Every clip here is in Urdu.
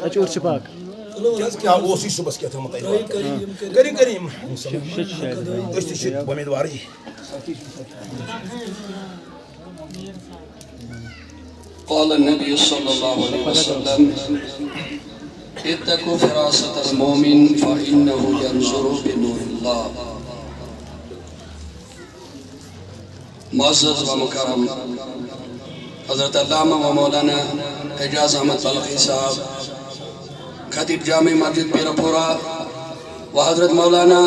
اچور چھپاک کیا اوس صبح کیا تھا کریم کریم امیدوار قال النبي صلى الله عليه وسلم اتقوا فراسة المؤمن فإنه ينظر بنور الله. معزز و مکرم حضرت علامہ و مولانا اعجاز احمد بلخی صاحب خطیب جامع مسجد پیر پورہ و حضرت مولانا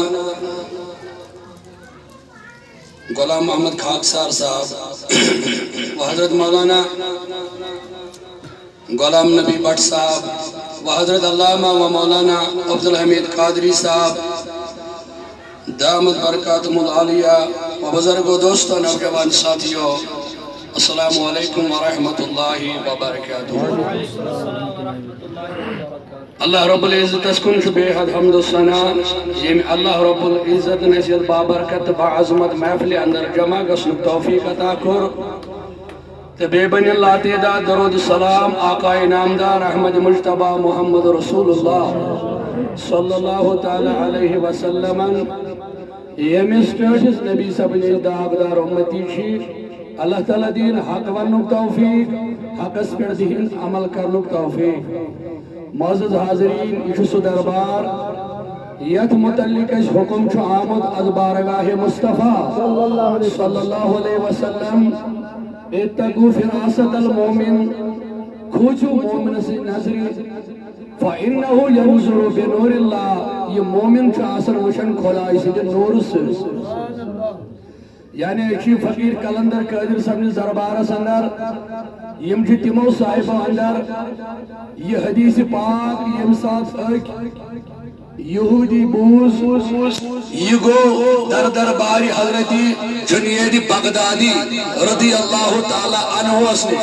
غلام محمد خاکسار صاحب و حضرت مولانا غلام نبی بٹ صاحب و حضرت علامہ و مولانا عبدالحمید قادری صاحب دامت برکاتم العالیہ و بزرگ و دوستوں نوجوان ساتھیوں السلام علیکم ورحمۃ اللہ وبرکاتہ. اللہ رب العزت اسکن شو بے حد حمد و ثنا یم اللہ رب العزت نسیت بابرکت بعظمت محفل اندر جمع گسنک توفیق عطا کر تو بے بن اللہ تعداد درود السلام آقا نامدار احمد مجتبی محمد رسول اللہ صلی اللہ تعالی علیہ وسلم یمس پیشس نبی سبنی داغدار امتی چھی اللہ تعالی دین حق ونک توفیق حق اس پر دین عمل کرنک توفیق. معزز حاضرین یہ سو دربار یت متعلق اس حکم چھو آمد از بارگاہ مصطفیٰ صلی اللہ علیہ وسلم اتقوا فراست المومن کھوچو مومن سے نظری فَإِنَّهُ يَنْظُرُ بِنُورِ اللَّهِ یہ مومن چھو آسر وشن کھولائی سے نور سے یعنی ایچی فقیر کلندر قادر صاحب دربار اندر یم جی تمو صاحب اندر یہ حدیث پاک یم ساتھ اک یہودی بوز یہ گو در دربار حضرت جنید بغدادی رضی اللہ تعالی عنہ اسنے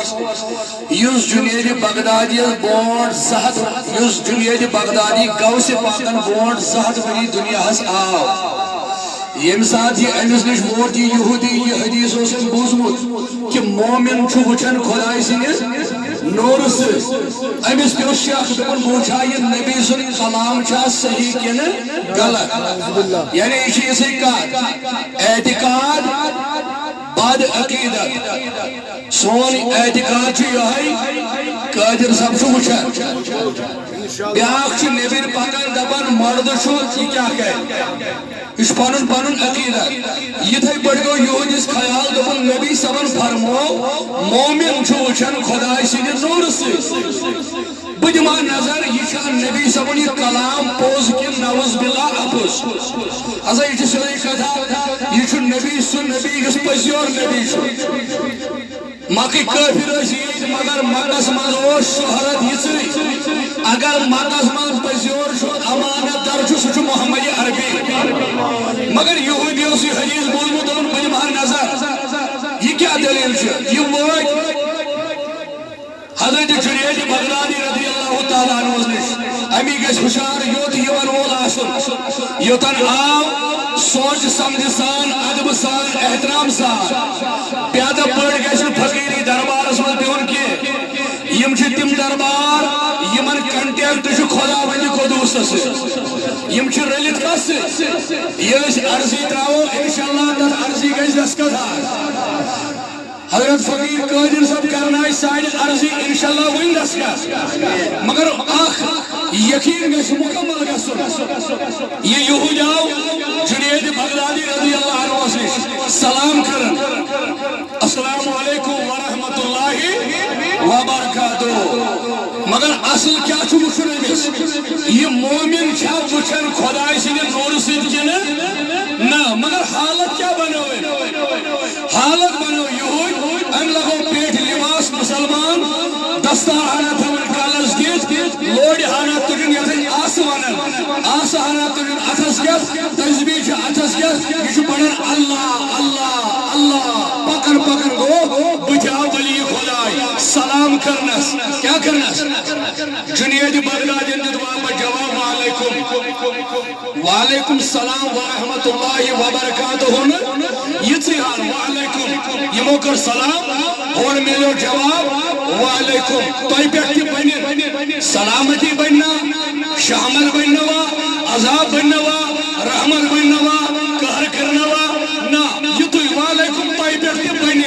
یس جنید بغدادی بونڈ زہد یس جنید بغدادی گوس پاکن بونڈ زہد بری دنیا ہس آو یم ساتھ یہ امس نش ووت یہ یہودی یہ حدیث اوسن بوزمت کہ مومن چھو وچھن خدائی سنس نور سے امس پیو شیخ دپن بوچھا یہ نبی سن کلام چھا صحیح کن غلط یعنی یہ اسی کہا اعتقاد بعد عقیدت سون اعتقاد چھو یہ قادر صاحب چھو وچھن بیاکھ چھو نبیر پاکن دپن مرد چھو یہ کیا کہے اس پانن پانن عقیدت یہ تھے بڑھ گو یہودیس خیال دپن نبی صبر فرمو مومن چھو وچھن خدای سید نور سے بدما نظر یہ چھن نبی صبر یہ کلام پوز کی نوز باللہ اپس ازا یہ سوئی کتھا یہ چھن نبی سن نبی اس پزیور نبی چھن ماکی کافر رسید مگر مقدس مز شہرت یہ اگر مقدس مز پزیور چھو امانت در چھو محمد عربی مگر یہودیوں سے حدیث بولمت ان بدما نظر یہ کیا دلیل چھو یہ وقت حضرت جنید بغدادی رضی اللہ تعالیٰ عنہ نش امی گش خوشار یوت یون وول آسن یوتن آو سوچ سمجھ سان ادب سان احترام سان پیادہ پڑ گئے فقیری دربار اس میں بیون کے یم چھ تم دربار یمن کنٹیکٹ چھ خدا وندی قدوس سے یم چھ رلت کس یہ عرضی تراو انشاءاللہ تر عرضی گئی دسکت حضرت فقیر قادر صاحب کرنا سائن عرضی انشاءاللہ وین دسکت مگر آخ یقین گش مکمل گسن یہ یہود آو جنید بغدادی رضی اللہ عنہ سے سلام کرن السلام علیکم ورحمت اللہ وبرکاتہ مگر اصل کیا چھو وچھن امس یہ مومن چھا وچھن خدای سند نور سید کن نا مگر حالت کیا بنوے حالت بنو یہود ام لگو پیٹ لباس مسلمان دستار ہانا تھوڑ کالس گیت لوڑی ہانا تجن یتن آس ونن آس ہانا تجن اتھس گیت تجزبی چھا اتھس گیت یہ چھو پڑھن اللہ اللہ اللہ پکر پکر گو بچاو ولی خدای سلام کرنس کیا کرنس جنید بغدادی نے واپس جواب وعلیکم السلام ورحمۃ اللہ وبرکاتہ یہ حال وعلیکم یمو کر سلام اور ملو جواب وعلیکم تہ پہ بن سلامتی بننا شامل بنوا عذاب بنوا رحمت بنوا قہر کرنوا نا یہ تو وعلیکم تہ پہ بن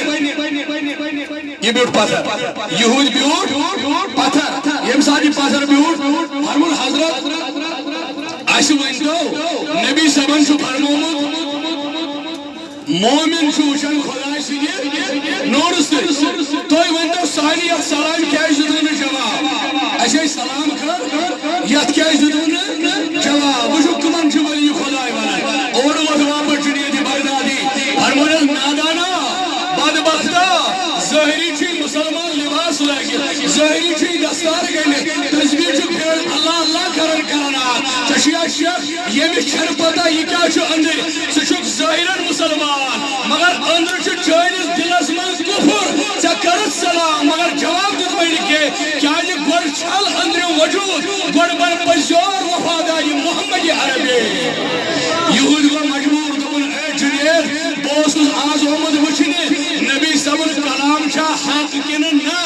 یہ بیوٹ پتھر یہود بیوٹ پتھر یم ساتھ پتھر بیوٹ فرمون حضرت اس ونتو نبی صبن چھ فرمومت مومن چھ وچھان خدا سٕنٛدِ نورٕ سۭتۍ تُہۍ ؤنتو سانہِ یتھ سلام کیٛازِ دیُتوٕ نہٕ جواب اَسہِ ٲسۍ سلام کر یتھ کیٛازِ دیُتوٕ نہٕ جواب وٕچھو کٕمن چھُ ولی خداے ونان اورٕ ووت واپس جُنید بغدادی فرمون نادانا بدبختا ظٲہری چھُے مسلمان لباس لٲگِتھ ظٲہری چھُے دستار گٔنڈِتھ تسبیح چھُ پھیران اللہ اللہ کران ژےٚ چھُیا شک ییٚمِس چھنہٕ پتہ یہِ کیٛاہ چھُ أنٛدٕرۍ ژٕ چھُکھ ظٲہرن مسلمان مگر أنٛدرٕ چھُ چٲنِس دلس منٛز کُفر ژےٚ کٔرٕتھ سلام مگر جواب دیُتمَے نہٕ کینٛہہ کیٛازِ گۄڈٕ چھل أنٛدرِم وجوٗد گۄڈٕ بن پٔزیور وفاداری محمدِ عربی یہود گوٚو مجبوٗر دوٚپُن اے جُنید بہٕ اوسُس آز آمُت وٕچھنہِ نبی صبُن کلام چھا حق کِنہٕ نہ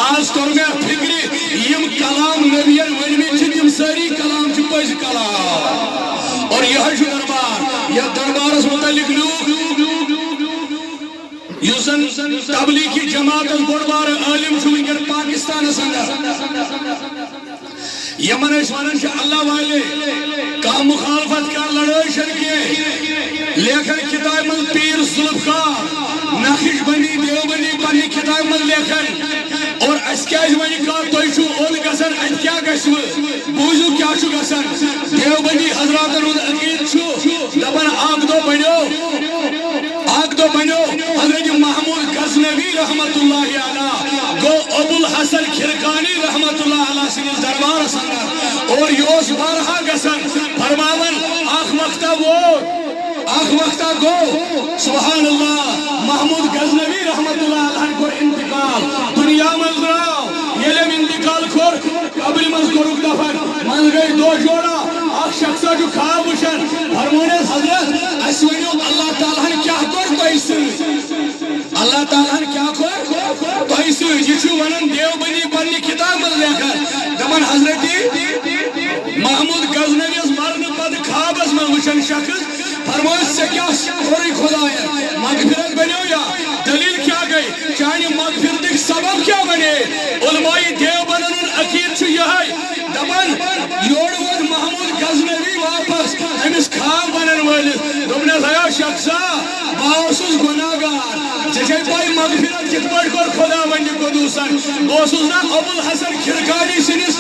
آز توٚر مےٚ فِکرِ یِم کلام نبیَن ؤنمٕتۍ چھِ تِم سٲری کلام چھِ پٔزۍ کلام اور یِہوٚے چھُ دربار یتھ دربارس متعلق لوٗکھ یُس زن تبلیغی جماعتس بوٚڑ بارٕ عٲلِم چھُ وٕنکٮ۪ن پاکستانس انٛدر یمن أسۍ ونان چھِ اللہ والے کانٛہہ مخالفت کر لڑٲے چھنہٕ کینٛہہ لیکھن کتابہِ منٛز پیٖر ذوالفقار نقش بندی دیوبندی پننہِ کتابہِ منٛز لیکھان اور اَسہِ کیٛازِ وَنہِ کانٛہہ تُہۍ چھُو اوٚد گژھان اَتہِ کیٛاہ گژھوٕ بوٗزِو کیٛاہ چھُ گژھان دیوبندی حضراتن ہُنٛد عقیٖدٕ چھُ دپان اکھ دۄہ بنیو حضرت محمود غزنوی رحمت اللہ علیہ گو ابو الحسن کھرکانی رحمت اللہ علیہ سٕنٛدِس دربارس اندر اور یہ اوس بارہا گژھان فرماون اکھ وقتہ گو سبحان اللہ محمود غزنوی رحمت اللہ علیہ کوٚر انتقال دنیا منٛز درٛاو ییٚلہِ أمۍ انتقال کوٚر قبرِ منٛز کوٚرُکھ دفن منٛزٕ گٔے دۄہ جوڑا اکھ شخصا چھُ خواب وٕچھان فرمونس حضرت اَسہِ ؤنِو اللہ تعالیٰ ہن کیٛاہ کوٚر تۄہہِ سۭتۍ اللہ تعالیٰ ہن کیٛاہ کوٚر تۄہہِ سۭتۍ یہِ چھُ ونان دیوبندی پننہِ کتابہِ منٛز لیکھان دپان حضرت محمود غزنوی یس مرنہٕ پتہٕ خوابس منٛز وٕچھان شخص فرمویس ژےٚ کیٛاہ کوٚرُے خۄداین مغفرت بنیو یا دلیل کیٛاہ گٔے چانہِ مغفرتٕکۍ سبب کیٛاہ بنے علماء دیوبندن ہُنٛد عقیٖدٕ چھُ یِہوٚے دپان یورٕ ووت محمود غزنوی واپس أمِس خواب ونن وٲلِس دوٚپنس ایا شخصا بہٕ اوسُس گۄناہگار ژےٚ چھے پاے مغفرت کِتھ پٲٹھۍ کوٚر خۄدا وندِ قدوٗسن بہٕ اوسُس نا ابو الحسن کھرکانی سٕنٛدِس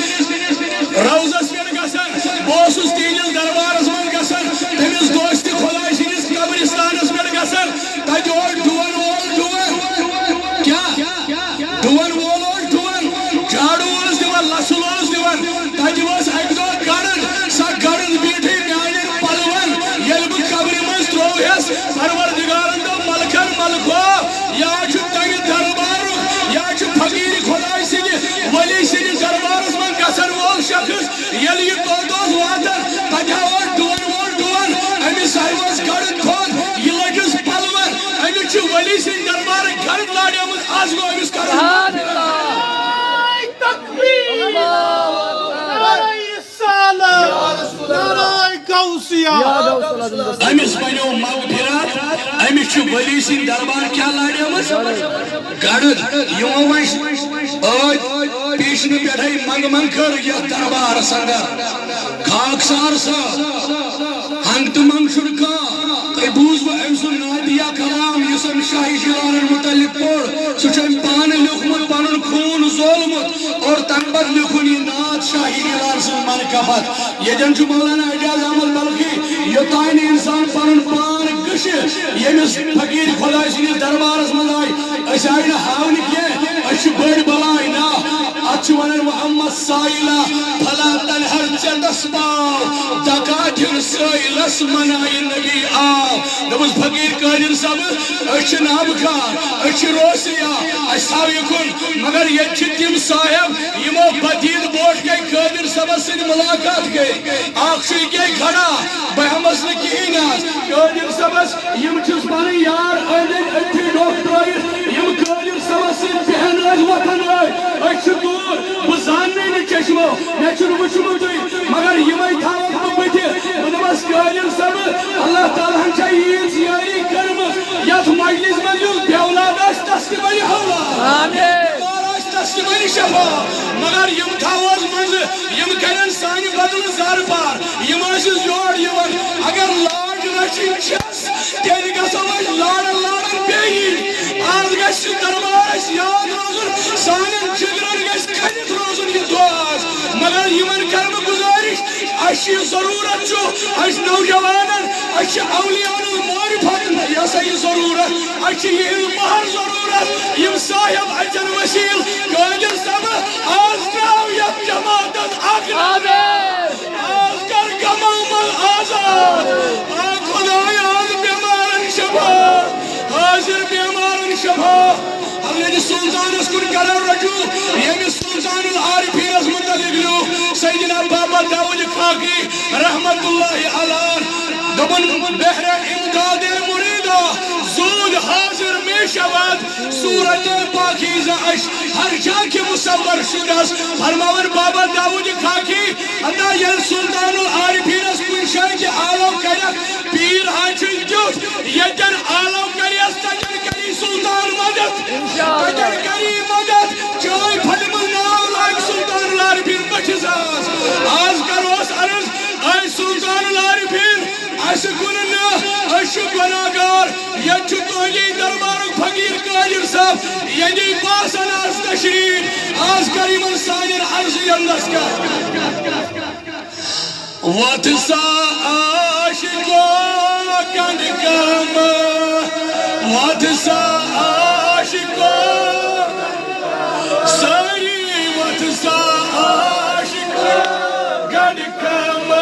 روزس پٮ۪ٹھ گژھان بہٕ اوسُس تِہنٛدِس دربارس منٛز گژھان تٔمِس دوستہِ خۄداے سٕنٛدِس قبرستانس پٮ۪ٹھ گژھان تتہِ اوس ڈُون وول کیٛاہ ڈُون وول اوس ڈُون جاڑوٗ اوس دِوان لژھُل اوس دِوان تتہِ ؤژھ اکہِ دۄہ گرٕد سۄ گرٕد بیٖٹھٕے میانٮ۪ن پلون ییٚلہِ بہٕ قبرِ منٛز ترٛووہس پروردگارن دوٚپ ملکن ملکو یا چھُ تمہِ دربارُک یا چھُ فقیٖر خۄداے سٕنٛدِ ولی سٕنٛدِس دربارس منٛز گژھن وول شخص ییٚلہِ یہِ توٚت اوس واتان تتہِ اوس ڈُون وول ڈُون أمِس سایوس گرٕد کھوٚت یہِ لٔجِس پلون أمِس چھُ ولی سٕنٛدِ دربارٕچ گرٕد لاریمٕژ آز گوٚو أمِس کرُن أمِس بنیو مغفرت أمِس چھُ ولی سٕنٛدِ دربار کیٛاہ لاریمٕژ گرٕد یِمو وۄنۍ پیشنہٕ پٮ۪ٹھے منٛگہٕ کٔر یتھ دربارس اندر خاکسار صٲب ہنٛگ تہٕ منٛگ چھُنہٕ کانٛہہ تۄہہِ بوٗزوٕ أمۍ سُنٛد نادیا کلام یُس أمۍ شاہی جلالن متعلق پوٚر سُہ چھُ أمۍ پانہٕ لیوٗکھمُت پنُن خوٗن زولمُت اور تمہِ پتہٕ لیوٗکھُن یہِ نعت شاہی جلال سٕنٛز منقبت ییٚتٮ۪ن چھُ مولانا اعجاز احمد بلخی یوٚتانۍ نہٕ اِنسان پنُن پان گٔژھِ ییٚمِس فقیٖر خۄداے سٕنٛدِس دربارس منٛز آیہِ أسۍ آیہِ نہٕ ہاونہٕ کینٛہہ أسۍ چھِ بٔڑۍ بلاے نا اچھوان محمد سائلہ بھلا تنہر چندس پاو دکاتر سائلس منائی نبی آو دبس فقیر قادر صاحب اچھ نابکار اچھ روسیا اچھاو یکن مگر یہ تم صاحب یمو بدید بوٹ کے قادر صاحب سے ملاقات گئی آخری کے کھڑا بہمس نکین قادر صاحب یم چس پانی یار اچھی ڈاکٹر یم قادر صاحب سے بہن آج وطن اچھ دور بزاننے نے چشمو میں چھو وچھو دوئی مگر یمائی تھاوک ببتی ودبس قادر صاحب اللہ تعالیٰ ہم چاہیے زیاری کرم یاد مجلس میں جو بیولاد اس تسلیمانی حولا آمین تسلیمانی شفا مگر یم تھاوز منز یم کرن سانی بدل زار پار یم آسیز جوڑ یمن اگر لاڈ رچی چس تیری کا سمجھ لاڈ بیگی آز گشت دربار اس یاد روزن سانن جگرن گشت کھنیت روزن یہ دعاز مگر یمن کرم گزارش اشی ضرورت جو اش نوجوانن اش اولیان المعرفت یا سی ضرورت اچھی یہ مہر ضرورت یم صاحب اجر وسیل قادر صاحب آز ناو یک جماعتت اقرب آز کر گمامل آزاد خدای آز بیمارن شفا حاضر بیمارن شفا ہم نے سلطان اس کن کرن رجوع یہ سلطان العارفین اس متعلق لو سیدنا بابا داود خاکی رحمت اللہ علیہ دبن بحر امداد مریدہ زود حاضر میں شود صورت پاکیزہ اش ہر جا کے مصور شدس فرماور بابا داود خاکی ادا یہ سلطان العارفین اس کن شاہ کے آلو کرک پیر حاجل جوٹ یجن آلو کری استجن کری سلطان مدد تجن کری مدد چوئی پھلم ناو لائک سلطان العارفین بچزاز آز کروس عرض اے سلطان العارفین اس گننا اس گناہگار یہ چھتوئی دربارک فقیر قادر صاحب یعنی باسن از تشریف آز کریمن سانیر عرضی اندس کا واتسا عاشقو کند کام واتسا عاشقو ساری واتسا عاشقو کند کام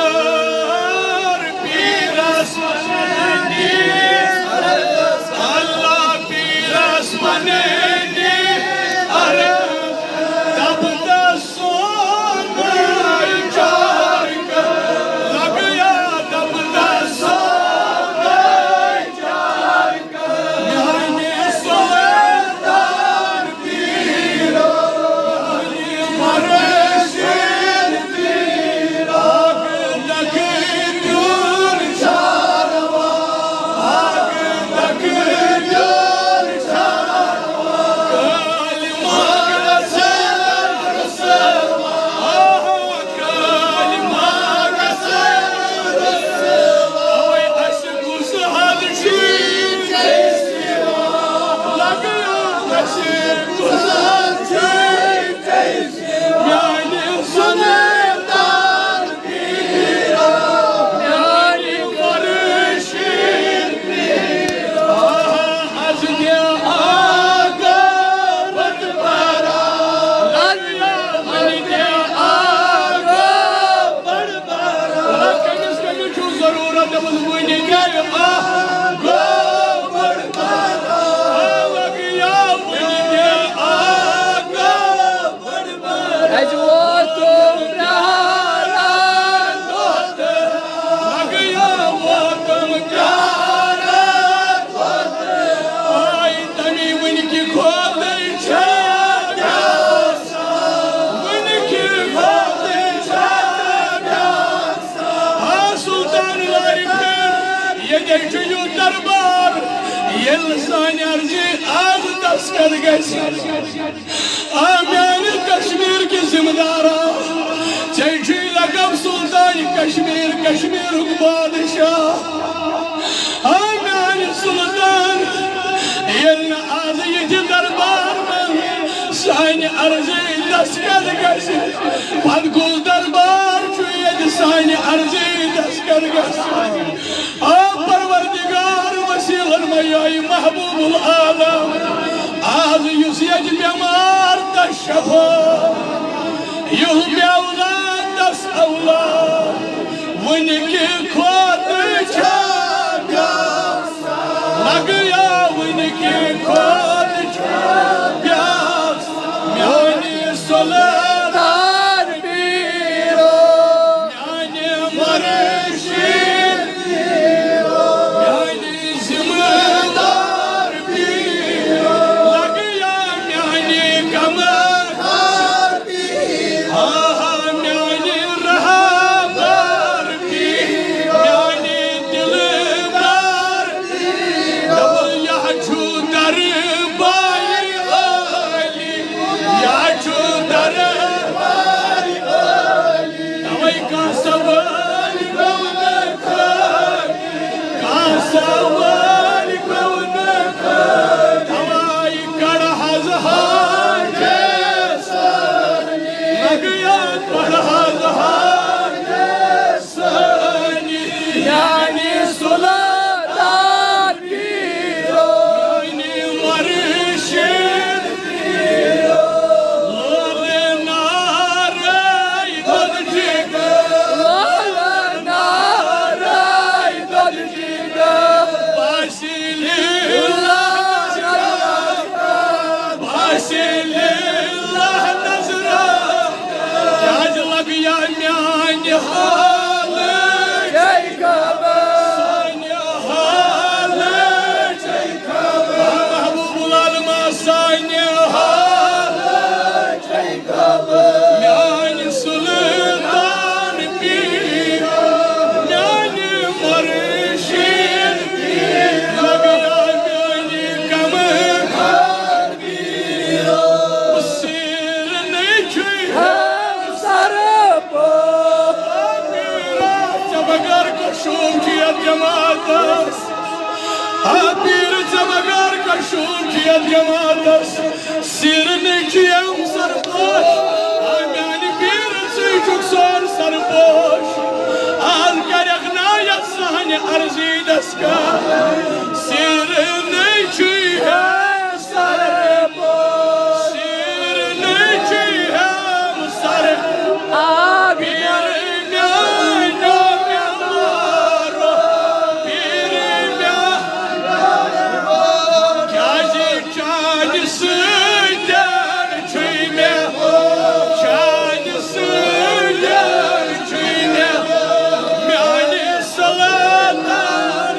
دربار یل سانی عرضی آب تسکر گیسی آمیان کشمیر کی زمدارا چیچی لقب سلطان کشمیر کشمیر بادشاہ آمیان سلطان یل آزیت دربار میں سانی عرضی تسکر گیسی پھنکل دربار چوید سانی عرضی تسکر گیسی پروردگار وسیل المياي محبوب العالم آز يسيج بمار تشفى Yuh mevladas Allah Vınki kodu çabiyas Nagıya vınki kodu çabiyas Myani solar biro Myani marışir biro Myani zimdar biro Nagıya myani kamar biro Ha myani rahamdar biro Myani dilidar biro Yaçu darbayi Ali Yaçu darbayi Ali Tavay kasavali kaunaka Kasavali kaunaka Tavay kadhazhar jesani Nagya kadhazhar jesani Yani suladar biro Yani marışir biro Lale naray dodjiga Lale naray dodjiga Basilillah Basilillah nazra Kaj lagya myani halı Jaykaba Sanya halı Jaykaba Mahbubul alma sanya halı Jaykaba Myani sultan biro Myani marışir biro Lagya myani kamar biro Sirne köy hem sarıpo Çabagar koşum kiyat yamatas Bir çabagar koşum kiyat yamatas Sirne kiyam sarıpoş Yani bir çocuk sor sarıpoş Al karakna yatsani arzi deska Sirne kiyam sarıpoş Sirne kiyam sarıpoş Bir Myani salatlar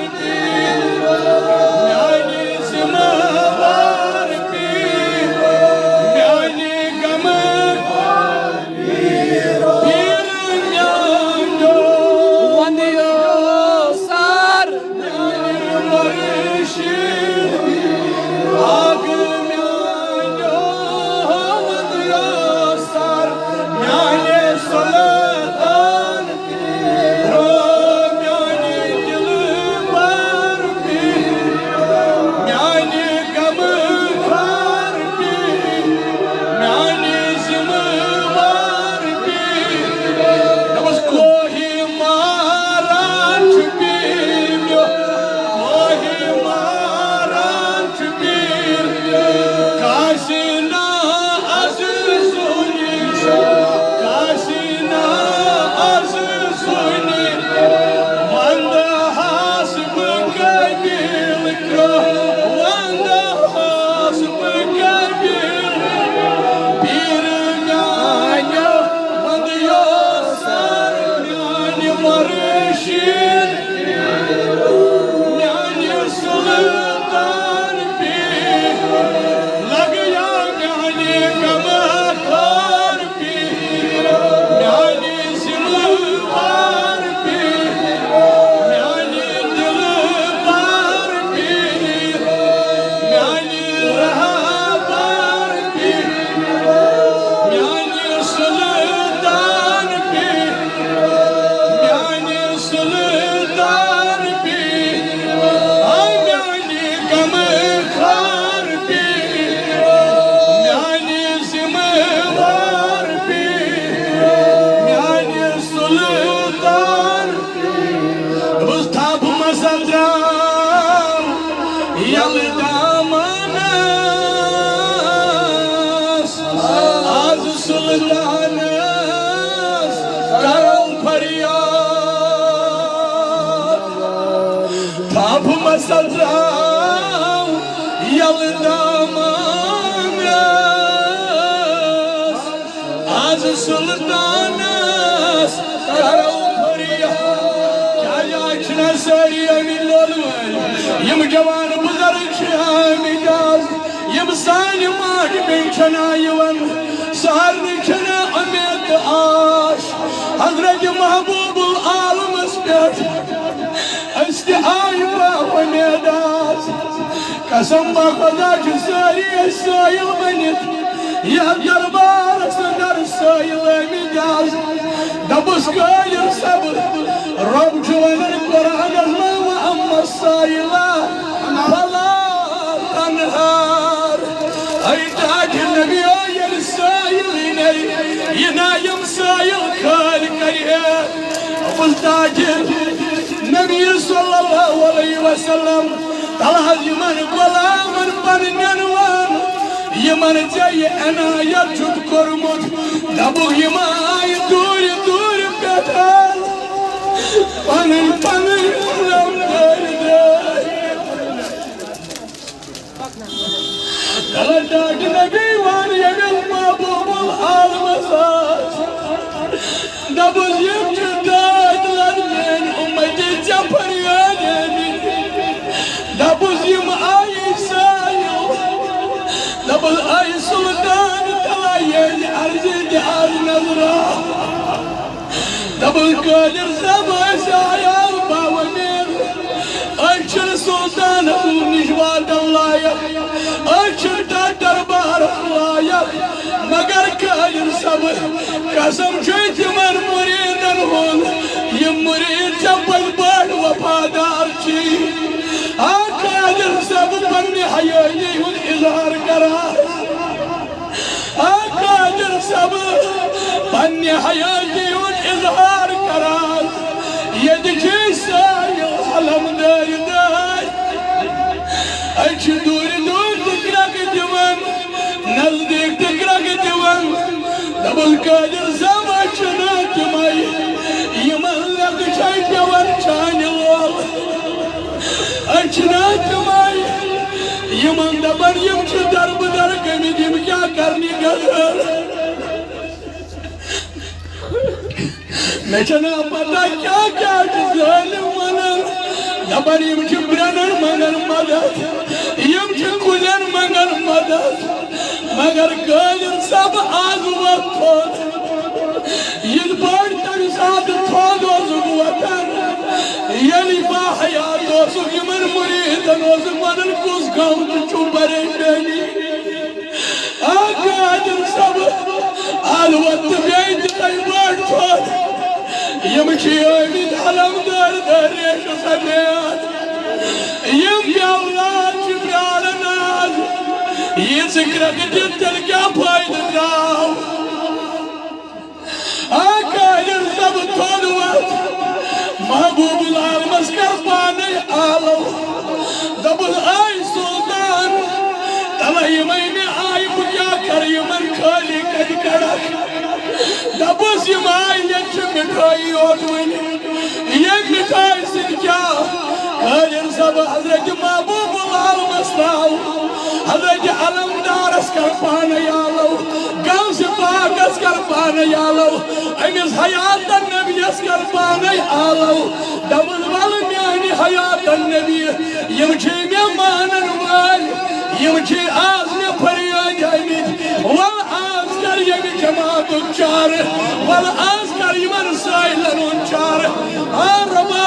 سدراو یلدامانس آز سلطانس کرو فریاد کیا یاچنا ساری امین لولوال یم جوان بزرگ شامد آز یم سانی ماج بینچنا یون سارن چنا امید آش حضرت محبوب العالم اسپیت استی آئی باپ امید آز قسم با خدا چھ ساری سائل بنیت یا دربار سندر سائل امید آز دبس قائر سب رب جوانر قرآن ازمان و اما السائلہ فلا تنہار ای تاج نبی آئیر سائلین ینایم سائل کھال کریے ابل تاج نبی صلی اللہ علیہ وسلم تلحظ یمن غلامن پننوان یمن چاہیے عنایت چھت کرمت دبو یمن آئی دور دور پیتال پنن پنن علم دار دار تلحظ نبی وان یمن محبوب العالم اساس دبو یم چھتاد لرمین امتی چپر یادنی دبو یم آئی سائل دبو آئی سلطان تلائین عرضی دیار نظرہ دبو قادر زمان سایال باوامیر اچھر سلطان نشواد اللہ اچھر تا دربار اللہ مگر قادر سب قسم چھوٹ من مریدن ہون یہ مرید چپل بڑ وفادار چی قادر سب پنی حیائی ہون اظہار کرا قادر سب پنی حیائی ہون اظہار کرا یہ دیکھی سائل حلم دار دار اچھ دور دور تکرک دیوان نزدیک تکرک دیوان دبل قادر سب اچھنا تمائی یمن لگ چھائی پیوان چھانی لول اچھنا تمائی یمن دبن یم چھ درب در کمی دیم کیا کرنی گذر میں چھنا پتا کیا کیا ظالم منن دبن یم چھ برنن منن مدد یم چھ کلن منن مدد مگر قادر سب آز وقت یہ بڑھ تک ساتھ تھوڑ دوزگ وطن یلی با حیات دوزگ یمن مریدن دوزگ منن کس گاؤں چو پریشانی قادر سب آل وقت بیت تک بڑھ تھوڑ یم چھ امید علم در ریش سمیت یم بیاولاد چھ بیالن آز یہ ذکرک جتل کیا فائدہ داو قادر سب تھوڑوات محبوب العالم اسکر پانے آلو دبل آئی سلطان تلائی میں آئی بکیا کر یمن کھالی کج کڑک دبس یم آئی یک مٹھائی اوٹوینی یک مٹھائی سن کیا قادر سب حضرت محبوب العالم اسلاو حضرت علمدار اسکر پانے آلو گوز پاک اسکر پانے آلو امیز حیات النبی اسکر پانے آلو دبل والمیانی حیات النبی یم چھ میں مانن وال یم چھ آز میں پریاد آمید وال آز کر یم جماعت چار وال آز کر یمن سائلن چار ربا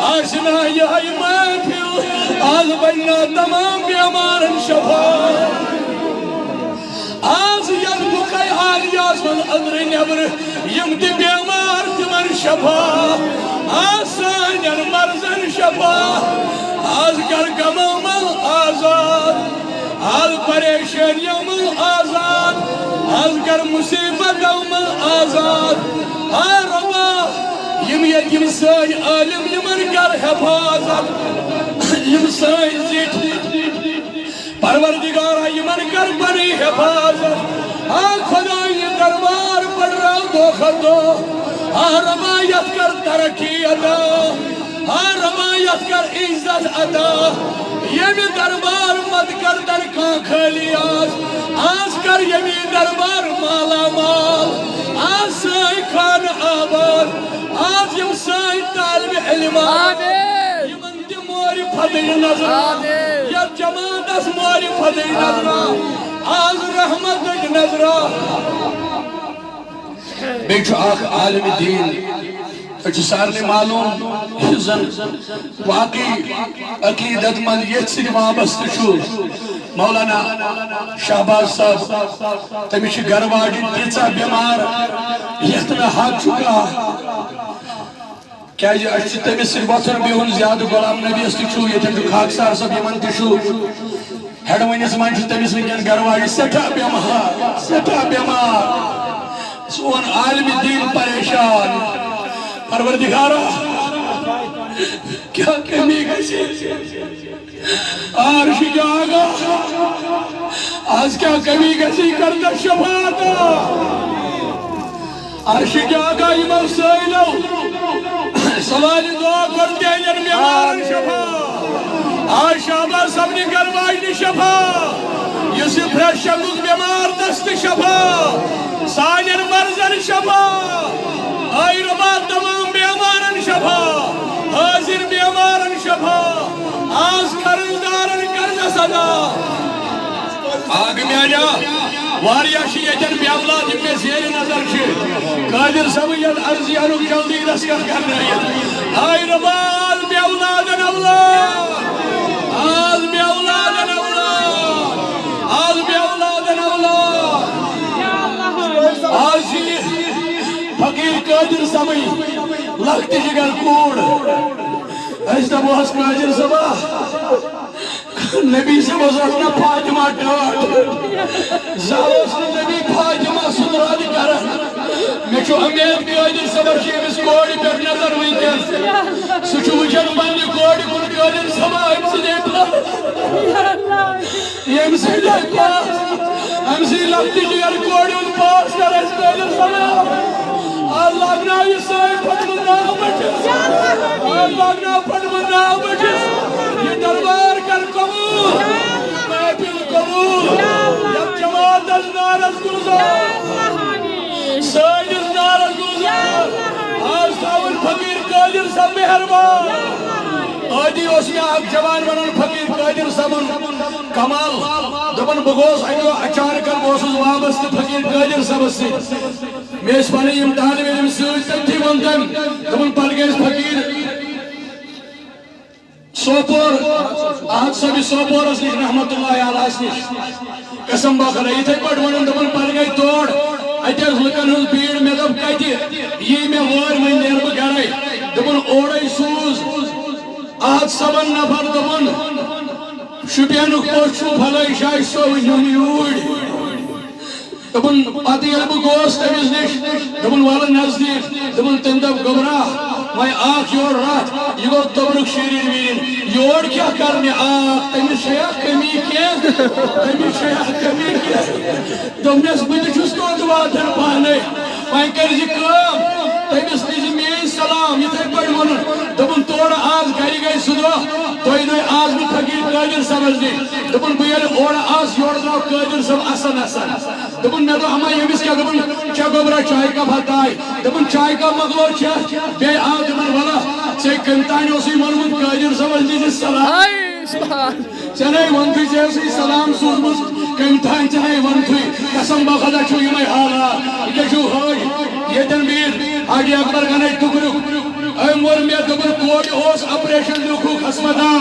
آشنا یہ محفل آز بننا تمام بیمارن شفا آز ید بکائی آلیاز من ادر نبر یم دی بیمار تمن شفا آسان مرزن شفا آز کر کمامل آزاد آز پریشن یومل آزاد آز کر مصیبت یومل آزاد ربا یم یتیم سائی عالم یمن کر حفاظت یم سائی زیت پروردگارہ یمن کر بنی حفاظت خدای دربار پر رو دو خدو روایت کر ترقی ادا ہر رمایت کر عزت عطا یمی دربار مت کر در کان خالی آز کر یمی دربار مالا مال آز سائی خان آباد آز یم سائی طالب علمان یمن تی موری فدی نظر یا جماعت اس موری فدی نظر آز رحمت نظر بیچو آخ عالم دین اچھ سارنے معلوم زن واقعی عقیدت مند یہ سی وابست چھو مولانا شہباز صاحب تمیش گرواجی تیچا بیمار یتنا حق چکا کیا جی اچھ تمیش صرف وطن بیہن زیادہ غلام نبی استی چھو یہ تنجو خاکسار سب یمن تی چھو ہیڈوینی زمان چھو تمیش ونگن گرواجی سٹھا بیمار سون عالم دین پریشان پروردگارا کیا کمی گئی عرش جاگا آج کیا کمی گئی کردہ شفاعتا عرش جاگا امام سائلو سوال دعا کرتے ہیں جن بیمارن شفا آج شعبہ سبنی گرواجنی شفا یوسف رشکوک بیمار دست شفا سانیر مرزن شفا آئی ربات تمام بیمارن شفا حاضر بیمارن شفا آز کرزدارن کرز صدا آگ میں آجا واریا شیعتن بی اولاد میں زیر نظر چھے قادر سویت عرضی انک جلدی رسکر کر رہی ہے آئی ربات بی اولادن اولاد آز بی اولادن اولاد آز بی اولادن اولاد آز فقیر قادر سمئی لگتی جگر کوڑ ایسا بہت قادر سبا نبی سے بزرگنا پاجمہ ڈاٹ زاوست نبی پاجمہ سنراد کرن میں چھو امید قادر سبا شیب اس کوڑی پر نظر ہوئی کر سچو وچن بندی کوڑی کن قادر سبا امسی دیتا یہ امسی دیتا امسی لگتی جگر کوڑی ان پاس کر اس قادر سبا اللہ گنا یہ سائے پڑھنا بچس اللہ گنا پڑھنا بچس یہ دربار کر قبول محفل قبول جب جماعت از نارز گلزار سائے از نارز گلزار آج تاول فقیر قادر سب مہربان آدھی اس میں آپ جوان بنان فقیر قادر سبن کمال دبن بگوز آئیو اچانکر بوسوز وابست فقیر قادر سب سے میں اس پانے امتحان میں علم سوچ تک تھی بنتن دبن پل گئے اس فقیر سوپور آج سبھی سوپور اس نیش رحمت اللہ علیہ اس نیش قسم باخر ہے یہ تھے پڑھ ونن دبن پل گئے توڑ ایتر لکن ہز بھیڑ میں دب کہتی یہ میں وار میں نیر بگرے دبن اوڑے سوز آج سبن نفر دبن شپینک پوچھو بھلائی شاہ سوئی یونیوڑ دبن پاتی علبو گوست تمیز نیش دبن والا نزدیک دبن تندب گبرا میں آنکھ یور رات یہ گو تبرک شیرین ویرین یور کیا کرنے آنکھ تمیز شیعہ کمی کیا تمیز شیعہ کمی کیا تمیز بجھ چس کو دعا در پانے میں کرزی کام تمیز نیز مین سلام یہ تھے پڑھ منن دبن توڑا آز گئی گئی سدوا توئی نوئی آز بھی فقیر قادر سمجھنی دبن بیل اوڑا آز یور دراؤ قادر سب اسن اسن دبن میں تو ہمیں یہ کیا دبن چا گبرا چائے کا بھتائی دبن چائے کا مغلو چا بے آن دبن والا سے کنتانی اسی مرمت قادر سمجھنی جس سلام چنائی ونتوی جیسی سلام سوزمس کنتانی چنائی ونتوی قسم باخدا چھو یہ میں حالا یہ چھو ہوئی یہ تنبیر آگے اکبر کا نہیں ٹکرو امور میں دبن کوڑی ہوس اپریشن لکھو خسمتا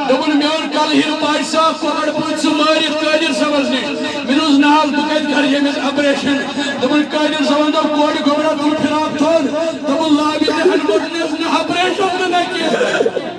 دبن میون کل ہیر پائسا کوڑ پوچھ سماری قادر سمجھنی منوز نال بکت کر یہ میں اپریشن دبن قادر سمجھنی کوڑی گمرا دور پھراک تھون دبن لابی دہن مرنیز نے اپریشن میں کیا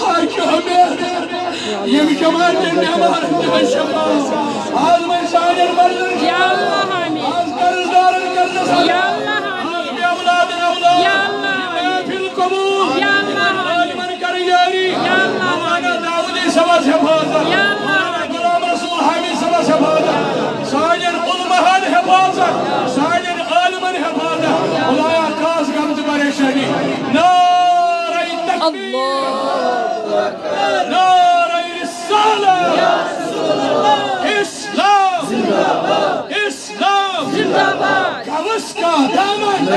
آج ہمیں یہ بھی شمار جنہیں ہمارے جمع شمار آج میں سائنر مرزن یا اللہ آمین آج کرزدارن کرزدار یا اللہ آج بی اولادن اولاد یا اللہ محفل قبول یا اللہ آج من کریاری یا اللہ مولانا داودی سبا حفاظت یا اللہ مولانا غلام رسول حامد سبا حفاظت سائنر علمہن حفاظت سائنر عالمن حفاظت خدایا خاص غمت پریشانی نعرہ تکبیر اس کا دامن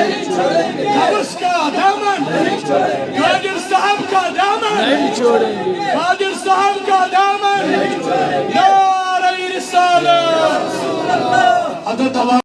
اس کا دامن قادر صاحب کا دامن قادر صاحب کا دامن نعرہ رسالت حضرت